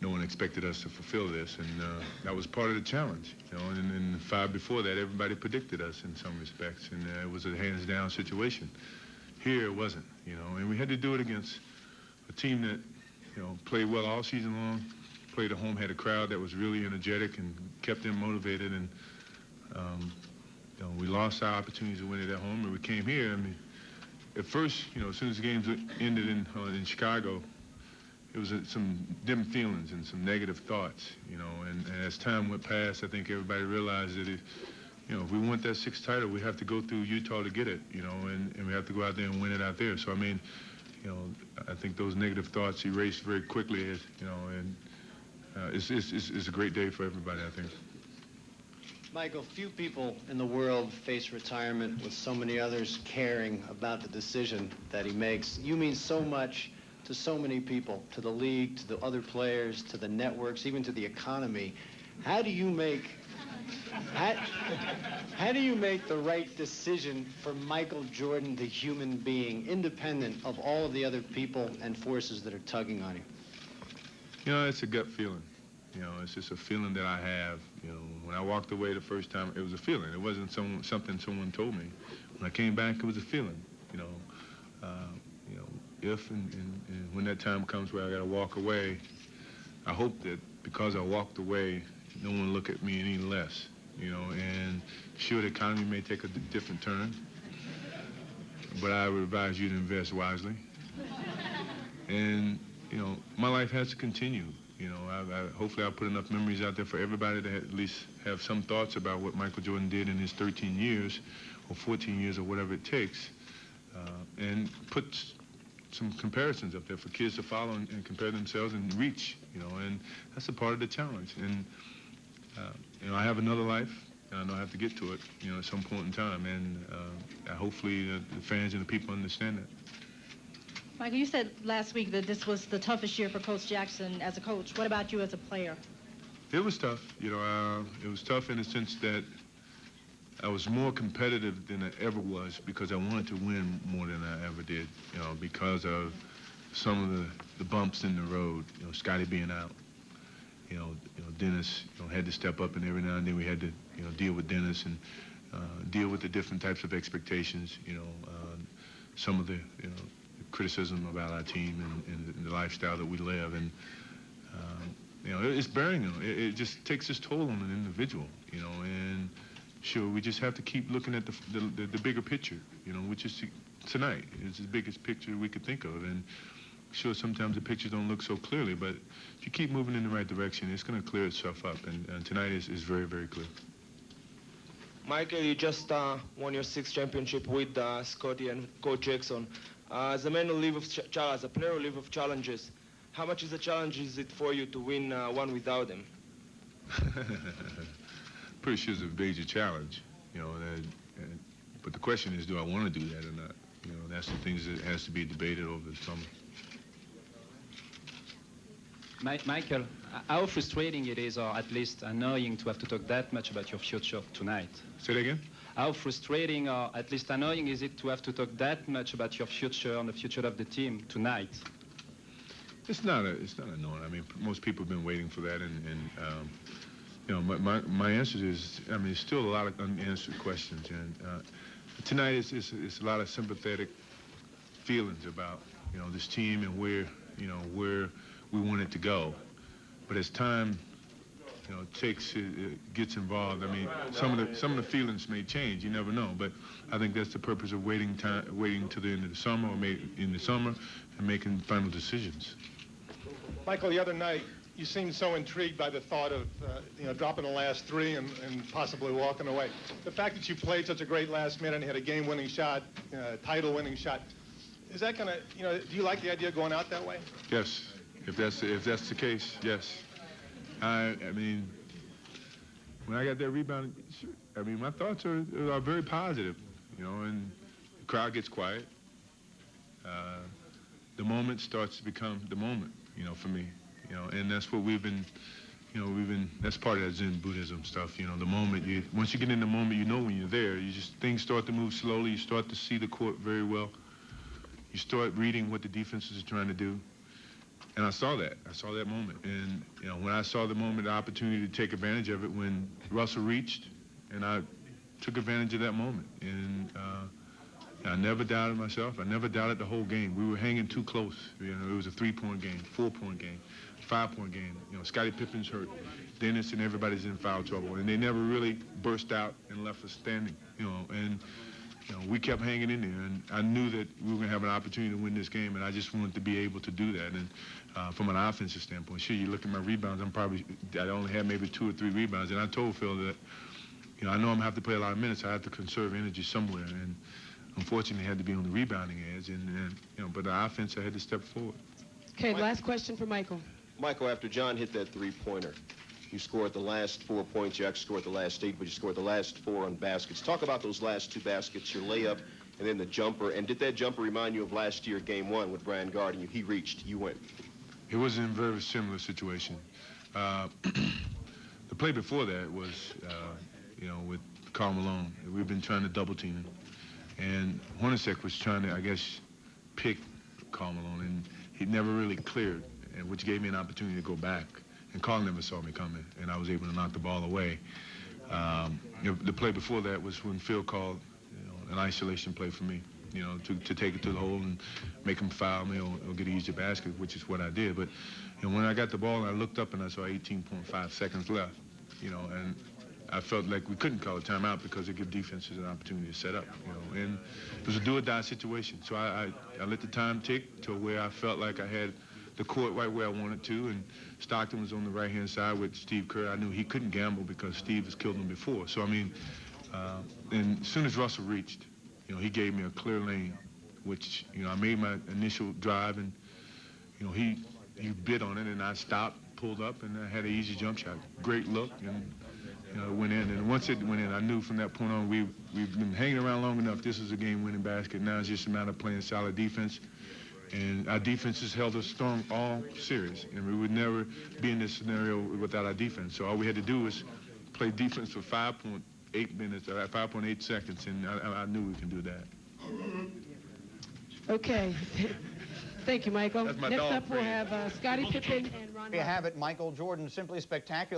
no one expected us to fulfill this, and that was part of the challenge. You know, and in the 5 before that, everybody predicted us in some respects, and it was a hands-down situation. Here it wasn't, you know, and we had to do it against a team that, you know, played well all season long, played at home, had a crowd that was really energetic and kept them motivated, and you know, we lost our opportunities to win it at home, and we came here. I mean, at first, you know, as soon as the games ended in Chicago, it was some dim feelings and some negative thoughts, you know, and as time went past, I think everybody realized that, you know, if we want that 6th title, we have to go through Utah to get it, you know, and we have to go out there and win it out there. So, I mean, you know, I think those negative thoughts erased very quickly, as, you know, and it's a great day for everybody, I think. Michael, few people in the world face retirement with so many others caring about the decision that he makes. You mean so much to so many people, to the league, to the other players, to the networks, even to the economy. How do you make the right decision for Michael Jordan, the human being, independent of all of the other people and forces that are tugging on you? You know, it's a gut feeling. You know, it's just a feeling that I have. You know, when I walked away the first time, it was a feeling. It wasn't something someone told me. When I came back, it was a feeling. You know, if and when that time comes where I got to walk away, I hope that because I walked away, no one look at me any less. You know, and sure, the economy may take a different turn, but I would advise you to invest wisely. And you know, my life has to continue. You know, hopefully I'll put enough memories out there for everybody to at least have some thoughts about what Michael Jordan did in his 13 years or 14 years or whatever it takes, and put some comparisons up there for kids to follow and compare themselves and reach, you know, and that's a part of the challenge. And, you know, I have another life, and I know I have to get to it, you know, at some point in time, and hopefully the fans and the people understand that. Michael, you said last week that this was the toughest year for Coach Jackson as a coach. What about you as a player? It was tough. You know, it was tough in the sense that I was more competitive than I ever was because I wanted to win more than I ever did, you know, because of some of the bumps in the road, you know, Scotty being out. You know, Dennis, you know, had to step up, and every now and then we had to, you know, deal with Dennis and deal with the different types of expectations, you know, some of the, you know, criticism about our team and the lifestyle that we live, and you know, it's bearing on it just takes its toll on an individual, you know, and sure, we just have to keep looking at the bigger picture, you know, which is tonight. It's the biggest picture we could think of, and sure, sometimes the pictures don't look so clearly, but if you keep moving in the right direction, it's going to clear itself up, and tonight is very, very clear. Michael, you just won your 6th championship with Scotty and Coach Jackson. As a man who lives as a player who lives of challenges, how much is a challenge is it for you to win one without them? Pretty sure it's a major challenge, you know. But the question is, do I want to do that or not? You know, that's the things that has to be debated over the summer. Michael, how frustrating it is, or at least annoying, to have to talk that much about your future tonight? Say that again? How frustrating, or at least annoying, is it to have to talk that much about your future and the future of the team tonight? It's not annoying. I mean, most people have been waiting for that, and you know, my answer is, I mean, there's still a lot of unanswered questions, and tonight is a lot of sympathetic feelings about, you know, this team and where we want it to go. But as time, you know, it gets involved, I mean, some of the feelings may change. You never know. But I think that's the purpose of waiting to the end of the summer, or in the summer, and making final decisions. Michael, the other night, you seemed so intrigued by the thought of, you know, dropping the last 3 and possibly walking away. The fact that you played such a great last minute and had a game-winning shot, title-winning shot, is that going to, you know, do you like the idea of going out that way? Yes. If that's the case, yes. I mean, when I got that rebound, I mean, my thoughts are very positive, you know, and the crowd gets quiet. The moment starts to become the moment, you know, for me, you know, and that's what we've been, you know, that's part of that Zen Buddhism stuff, you know, the moment, once you get in the moment, you know when you're there, things start to move slowly, you start to see the court very well, you start reading what the defenses are trying to do. And I saw that. I saw that moment. And, you know, when I saw the moment, the opportunity to take advantage of it, when Russell reached, and I took advantage of that moment. And I never doubted myself. I never doubted the whole game. We were hanging too close. You know, it was a 3-point game, 4-point game, 5-point game. You know, Scottie Pippen's hurt. Dennis and everybody's in foul trouble. And they never really burst out and left us standing, you know. And, you know, we kept hanging in there. And I knew that we were going to have an opportunity to win this game, and I just wanted to be able to do that. And from an offensive standpoint, sure, you look at my rebounds, I only had maybe 2 or 3 rebounds. And I told Phil that, you know, I know I'm going to have to play a lot of minutes. I have to conserve energy somewhere. And unfortunately, I had to be on the rebounding edge. And you know, but the offense, I had to step forward. Okay, last question for Michael. Michael, after John hit that three-pointer, you scored the last 4 points. You actually scored the last 8, but you scored the last 4 on baskets. Talk about those last 2 baskets, your layup and then the jumper. And did that jumper remind you of last year, Game 1, with Brian guarding you? He reached, you went. It was in a very similar situation. The play before that was, you know, with Karl Malone. We've been trying to double team him. And Hornacek was trying to, I guess, pick Karl Malone, and he never really cleared, and which gave me an opportunity to go back. And Karl never saw me coming, and I was able to knock the ball away. You know, the play before that was when Phil called, you know, an isolation play for me, you know, to take it to the hole and make him foul me or get an easier basket, which is what I did. But you know, when I got the ball, I looked up and I saw 18.5 seconds left, you know, and I felt like we couldn't call a timeout because it gave defenses an opportunity to set up, you know, and it was a do-or-die situation. So I let the time tick to where I felt like I had the court right where I wanted to, and Stockton was on the right-hand side with Steve Kerr. I knew he couldn't gamble because Steve has killed him before. So, I mean, and as soon as Russell reached, you know, he gave me a clear lane, which, you know, I made my initial drive, and, you know, he bid on it, and I stopped, pulled up, and I had an easy jump shot. Great look, and, you know, it went in. And once it went in, I knew from that point on we've been hanging around long enough. This is a game-winning basket. Now it's just a matter of playing solid defense. And our defense has held us strong all series. And we would never be in this scenario without our defense. So all we had to do was play defense for 5.8 minutes, 5.8 seconds, and I knew we can do that. Okay. Thank you, Michael. That's my Next dog up, we'll friend. have Scottie Pippen and Ron. There you have it, Michael Jordan, simply spectacular.